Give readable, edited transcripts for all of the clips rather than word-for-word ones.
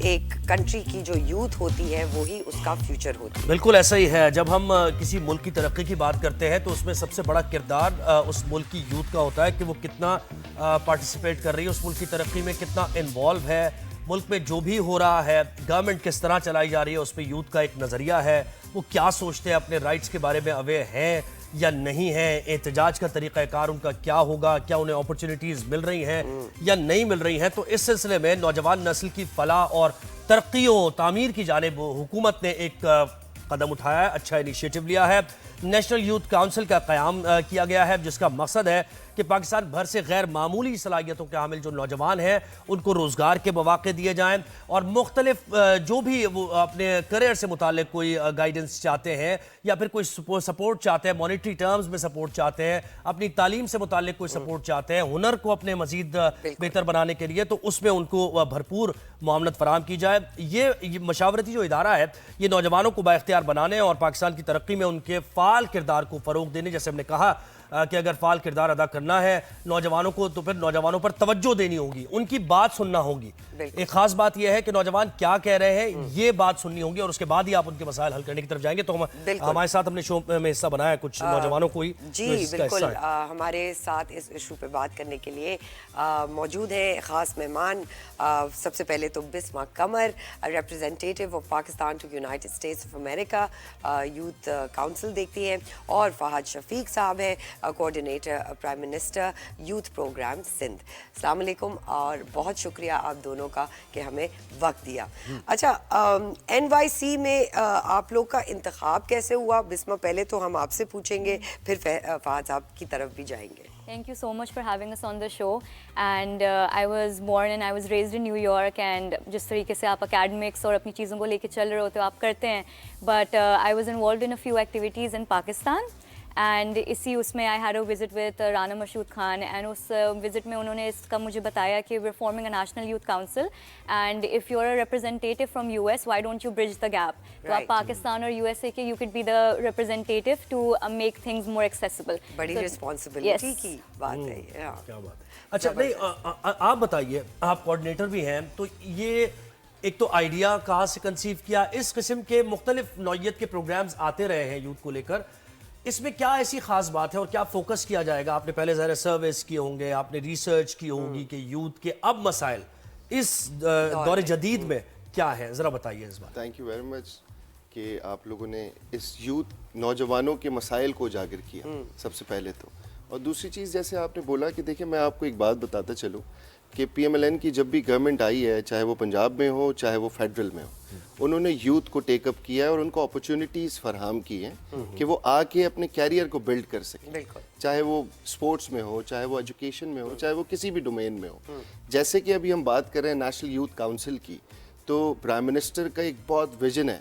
ایک کنٹری کی جو یوتھ ہوتی ہے وہی اس کا فیوچر ہوتی ہے. بالکل ایسا ہی ہے. جب ہم کسی ملک کی ترقی کی بات کرتے ہیں تو اس میں سب سے بڑا کردار اس ملک کی یوتھ کا ہوتا ہے کہ وہ کتنا پارٹیسپیٹ کر رہی ہے اس ملک کی ترقی میں, کتنا انوالو ہے ملک میں جو بھی ہو رہا ہے, گورنمنٹ کس طرح چلائی جا رہی ہے اس پہ یوتھ کا ایک نظریہ ہے, وہ کیا سوچتے ہیں, اپنے رائٹس کے بارے میں اویئر ہیں یا نہیں ہیں, احتجاج کا طریقہ کار ان کا کیا ہوگا, کیا انہیں اپرچونٹیز مل رہی ہیں یا نہیں مل رہی ہیں. تو اس سلسلے میں نوجوان نسل کی فلاح اور ترقی و تعمیر کی جانب حکومت نے ایک قدم اٹھایا ہے, اچھا انیشیٹو لیا ہے. نیشنل یوتھ کاؤنسل کا قیام کیا گیا ہے جس کا مقصد ہے کہ پاکستان بھر سے غیر معمولی صلاحیتوں کے حامل جو نوجوان ہیں ان کو روزگار کے مواقع دیے جائیں, اور مختلف جو بھی وہ اپنے کریئر سے متعلق کوئی گائیڈنس چاہتے ہیں یا پھر کوئی سپورٹ چاہتے ہیں, مانیٹری ٹرمز میں سپورٹ چاہتے ہیں, اپنی تعلیم سے متعلق کوئی سپورٹ چاہتے ہیں, ہنر کو اپنے مزید بہتر بنانے کے لیے, تو اس میں ان کو بھرپور معاونت فراہم کی جائے. یہ مشاورتی جو ادارہ ہے یہ نوجوانوں کو بااختیار بنانے اور پاکستان کی ترقی میں ان کے فعال کردار کو فروغ دینے, جیسے ہم نے کہا کہ اگر فعال کردار ادا کرنا ہے نوجوانوں کو تو پھر نوجوانوں پر توجہ دینی ہوگی, ان کی بات سننا ہوگی. ایک خاص بات یہ ہے کہ نوجوان کیا کہہ رہے ہیں یہ بات سننی ہوگی اور اس کے بعد ہی آپ ان کے مسائل حل کرنے کی طرف جائیں گے. تو ہمارے ساتھ ہم نے شو میں حصہ بنایا کچھ نوجوانوں کو ہی. جی بالکل, ہمارے ساتھ اس ایشو پہ بات کرنے کے لیے موجود ہیں خاص مہمان. سب سے پہلے تو Bisma Qamar, representative of Pakistan to United States of America, youth council دیکھتی ہیں, اور فہد شفیق صاحب ہیں, coordinator prime minister youth programme Sindh. السلام علیکم اور بہت شکریہ آپ دونوں کا کہ ہمیں وقت دیا. اچھا, NYC میں آپ لوگ کا انتخاب کیسے ہوا؟ بسمہ پہلے تو ہم آپ سے پوچھیں گے پھر فہد صاحب کی طرف بھی جائیں گے. Thank you so much for having us on the show. And I was born and I was raised in New York, and جس طریقے سے آپ academics اور اپنی چیزوں کو لے کے چل رہے ہوتے ہو آپ کرتے ہیں, but I was involved in a few activities in Pakistan. And اس میں I had a visit with Rana Mashhood Khan, and اس وزٹ میں انہوں نے اس کا مجھے بتایا کہ we are forming a national youth council, and if you are a representative from US, why don't you bridge the gap. تو آپ پاکستان اور USA کے you could be the representative to make things more accessible. بڑی responsibility کی بات ہے. کیا بات ہے. اچھا نہیں, آپ بتائیے, آپ کوآرڈینیٹر بھی ہیں, تو یہ ایک تو آئیڈیا کہاں سے کنسیو کیا؟ اس قسم کے مختلف نوعیت کے پروگرامز آتے رہے ہیں یوتھ کو لے کر, اس میں کیا ایسی خاص بات ہے اور کیا فوکس کیا جائے گا؟ آپ نے پہلے ظاہر سروس کیے ہوں گے, آپ نے ریسرچ کی ہوگی کہ یوتھ کے اب مسائل اس دور جدید میں کیا ہے, ذرا بتائیے اس بات. تھینک یو ویری مچ کہ آپ لوگوں نے اس یوتھ نوجوانوں کے مسائل کو اجاگر کیا سب سے پہلے تو. اور دوسری چیز, جیسے آپ نے بولا کہ دیکھیں میں آپ کو ایک بات بتاتا چلوں کہ PMLN کی جب بھی گورنمنٹ آئی ہے, چاہے وہ پنجاب میں ہو چاہے وہ فیڈرل میں ہو, انہوں نے یوتھ کو ٹیک اپ کیا ہے اور ان کو اپرچونٹیز فراہم کی ہیں کہ وہ آ کے اپنے کیریئر کو بلڈ کر سکیں, چاہے وہ سپورٹس میں ہو, چاہے وہ ایجوکیشن میں ہو, چاہے وہ کسی بھی ڈومین میں ہو. جیسے کہ ابھی ہم بات کر رہے ہیں نیشنل یوتھ کاؤنسل کی, تو پرائم منسٹر کا ایک بہت ویژن ہے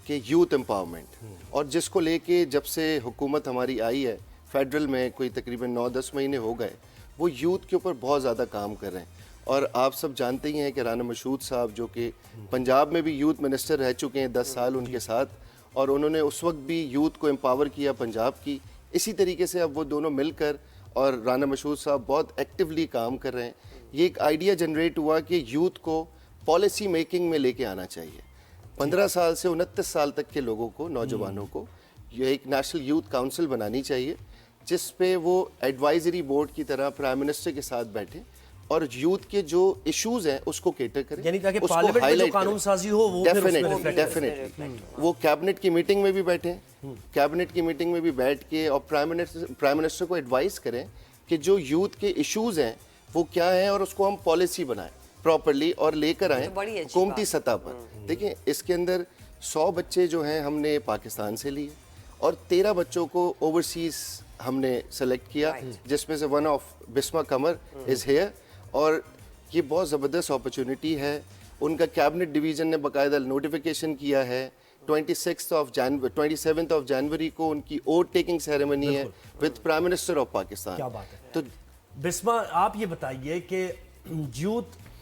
کہ یوتھ امپاورمنٹ, اور جس کو لے کے جب سے حکومت ہماری آئی ہے فیڈرل میں کوئی تقریباً 9-10 مہینے ہو گئے, وہ یوتھ کے اوپر بہت زیادہ کام کر رہے ہیں. اور آپ سب جانتے ہی ہیں کہ رانا مشہود صاحب جو کہ پنجاب میں بھی یوتھ منسٹر رہ چکے ہیں 10 سال ان کے ساتھ, اور انہوں نے اس وقت بھی یوتھ کو امپاور کیا پنجاب کی. اسی طریقے سے اب وہ دونوں مل کر, اور رانا مشہود صاحب بہت ایکٹیولی کام کر رہے ہیں. یہ ایک آئیڈیا جنریٹ ہوا کہ یوتھ کو پالیسی میکنگ میں لے کے آنا چاہیے. 15 سال سے 29 سال تک کے لوگوں کو, نوجوانوں کو, یہ ایک نیشنل یوتھ کاؤنسل بنانی چاہیے جس پہ وہ ایڈوائزری بورڈ کی طرح پرائم منسٹر کے ساتھ بیٹھیں اور یوتھ کے جو ایشوز ہیں اس کو کیٹر کریں, یعنی تاکہ پارلیمنٹ میں جو قانون سازی ہو وہ ڈیفینیٹلی وہ کیبنٹ کی میٹنگ میں بھی بیٹھیں, کیبنٹ کی میٹنگ میں بھی بیٹھ کے اور پرائم منسٹر کو ایڈوائز کریں کہ جو یوتھ کے ایشوز ہیں وہ کیا ہیں اور اس کو ہم پالیسی بنائیں پراپرلی اور لے کر آئیں حکومتی سطح پر. دیکھیں اس کے اندر 100 بچے جو ہیں ہم نے پاکستان سے لیے اور 13 بچوں کو اوورسیز ہم نے سلیکٹ کیا, جس میں سے one of Bisma Qamar is here, اور یہ بہت زبردست اپرچونٹی ہے. ان کا کیبنٹ ڈویژن نے باقاعدہ نوٹیفیکیشن کیا ہے. 27 جنوری کو ان کی اوٹ ٹیکنگ سیریمنی ہے with prime minister of Pakistan. کیا بات ہے. تو بسمہ آپ یہ بتائیے کہ youth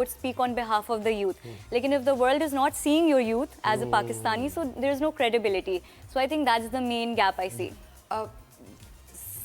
would speak on behalf of the youth. Lekin if the world is not seeing your youth as a Pakistani, so there is no credibility. So I think that's the main gap I see.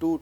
2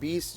20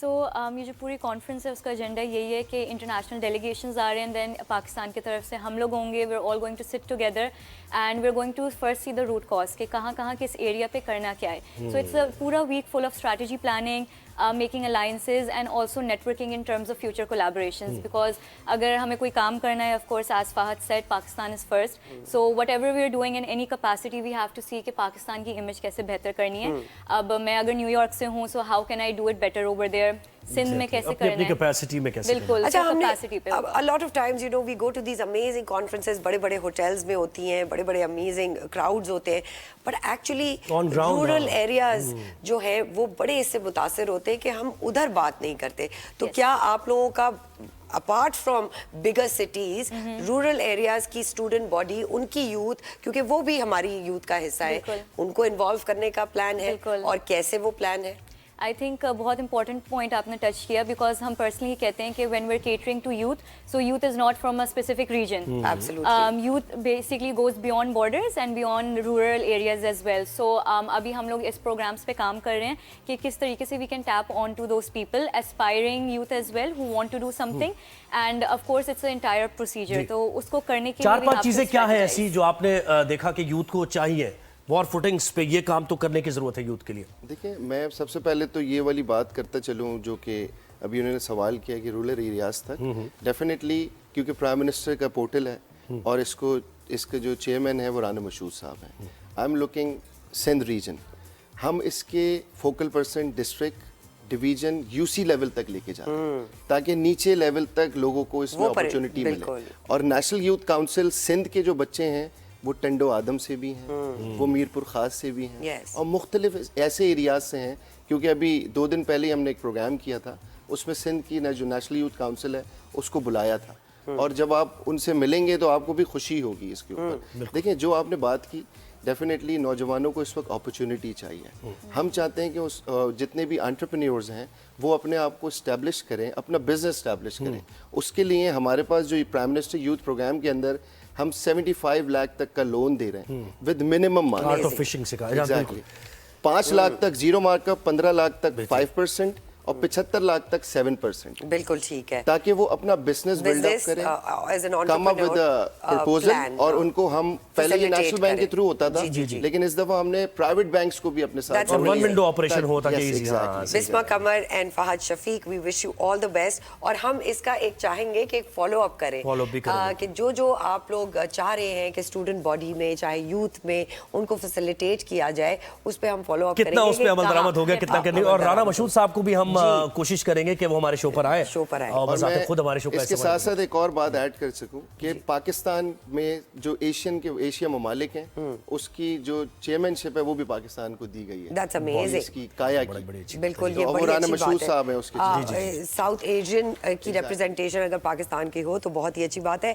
سو یہ جو پوری conference ہے اس کا agenda یہی ہے کہ international delegations آ رہے ہیں, دین پاکستان کی طرف سے ہم لوگ ہوں گے. We are all going to sit together and we are going to first see the root cause کہ کہاں کہاں کس ایریا پہ کرنا کیا ہے. سو اٹس اے پورا week full of strategy planning, making alliances and also networking in terms of future collaborations because اگر ہمیں کوئی کام کرنا ہے, of course as Fahad said, Pakistan is first, so whatever we are doing in any capacity we have to see کہ پاکستان کی image کیسے بہتر کرنی ہے. اب میں اگر نیو یارک سے ہوں, so how can I do it better over there, Sindh میں کیسے کرنا ہے, اپنی کیپیسٹی میں کیسے. بالکل اچھا, ہم نے کیپیسٹی پہ a lot of times you know we go to these amazing conferences, بڑے بڑے ہوٹلز میں ہوتی ہیں, بڑے بڑے amazing crowds ہوتے ہیں, but actually rural areas جو ہیں وہ بڑے اس سے متاثر ہوتے ہیں کہ ہم ادھر بات نہیں کرتے. تو کیا آپ لوگوں کا apart from bigger cities, rural areas کی اسٹوڈنٹ باڈی, ان کی یوتھ, کیونکہ وہ بھی ہماری یوتھ کا حصہ ہے, ان کو انوالو کرنے کا پلان ہے, اور کیسے وہ پلان ہے؟ آئی تھنک بہت امپورٹنٹ پوائنٹ آپ نے ٹچ کیا, بیکاز ہم پرسنلی کہتے ہیں کہ when we are catering to youth, so youth is not from a specific region, youth basically goes beyond borders and beyond rural areas as well. So ابھی ہم لوگ اس پروگرامس پہ کام کر رہے ہیں کہ کس طریقے سے we can tap on to those people, aspiring youth as well who want to do something, and of course it's an entire procedure. تو اس کو کرنے کے لیے 4-5 چیزیں کیا ہیں ایسی جو آپ نے دیکھا کہ یوتھ کو چاہیے وار فوٹنگز پہ یہ کام تو کرنے کی ضرورت ہے یوتھ کے لیے؟ دیکھیں, میں سب سے پہلے تو یہ والی بات کرتا چلوں جو کہ ابھی انہوں نے سوال کیا کہ رورل ایریاز تک, ڈیفینیٹلی کیونکہ پرائم منسٹر کا پورٹل ہے اور اس کے جو چیئرمین ہیں وہ رانا مشہود صاحب ہیں. I am looking Sindh region, ہم اس کے focal person district division U C level تک لے کے جاتے ہیں تاکہ نیچے لیول تک لوگوں کو اس میں اپرچونٹی ملے. اور نیشنل یوتھ کاؤنسل سندھ کے جو بچے ہیں وہ ٹنڈو آدم سے بھی ہیں, وہ میر پور خاص سے بھی ہیں, اور مختلف ایسے ایریاز سے ہیں. کیونکہ ابھی 2 دن پہلے ہم نے ایک پروگرام کیا تھا, اس میں سندھ کی جو نیشنل یوتھ کاؤنسل ہے اس کو بلایا تھا, اور جب آپ ان سے ملیں گے تو آپ کو بھی خوشی ہوگی اس کے اوپر. دیکھیں, جو آپ نے بات کی, ڈیفینیٹلی نوجوانوں کو اس وقت اپرچونٹی چاہیے. ہم چاہتے ہیں کہ جتنے بھی انٹرپرینیورز ہیں وہ اپنے آپ کو اسٹیبلش کریں, اپنا بزنس اسٹیبلش کریں. اس کے لیے ہمارے پاس جو پرائم منسٹر یوتھ پروگرام کے اندر ہم 75 لاکھ تک کا لون دے رہے ہیں with minimum mark. Art of fishing سکھایا ایگزیکٹلی 5 لاکھ تک 0 مارک اپ, 15 لاکھ تک 5%, اور 75 لاکھ تک 7%. بالکل ٹھیک ہے, تاکہ وہ اپنا بزنس بلڈ اپ کریں, کم اپ ود پرپوزل. اور ان کو ہم پہلے یہ نیشنل بینک کے تھرو ہوتا تھا, لیکن اس دفعہ ہم نے پرائیویٹ بینکس کو بھی اپنے ساتھ, اور ون ونڈو آپریشن ہوتا کہ easy. Bisma Qamar and Fahad Shafiq, we wish you all the best. اور ہم اس کا ایک چاہیں گے کہ ایک فالو اپ کریں, کہ جو آپ لوگ چاہ رہے ہیں کہ اسٹوڈنٹ باڈی میں چاہے یوتھ میں ان کو فیسیلیٹیٹ کیا جائے, اس پہ ہم فالو اپ کریں گے کتنا اس پہ عمل درآمد ہو گیا, کتنا کرنے. اور رانا مشہود صاحب کو بھی ہم کوشش کریں گے کہ وہ ہمارے شو پر آئے, اور بذات خود ہمارے شو پر. اس کے ساتھ ساتھ ایک اور بات ایڈ کر سکوں کہ پاکستان میں جو ایشیا ممالک ہیں اس کی جو چیئرمین شپ ہے وہ بھی پاکستان کو دی گئی ہے. That's amazing. اس کی کایا کی, بالکل, یہ بڑی اچھی بات ہے. ساؤتھ ایشین کی ریپرزنٹیشن اگر پاکستان کی ہو تو بہت ہی اچھی بات ہے.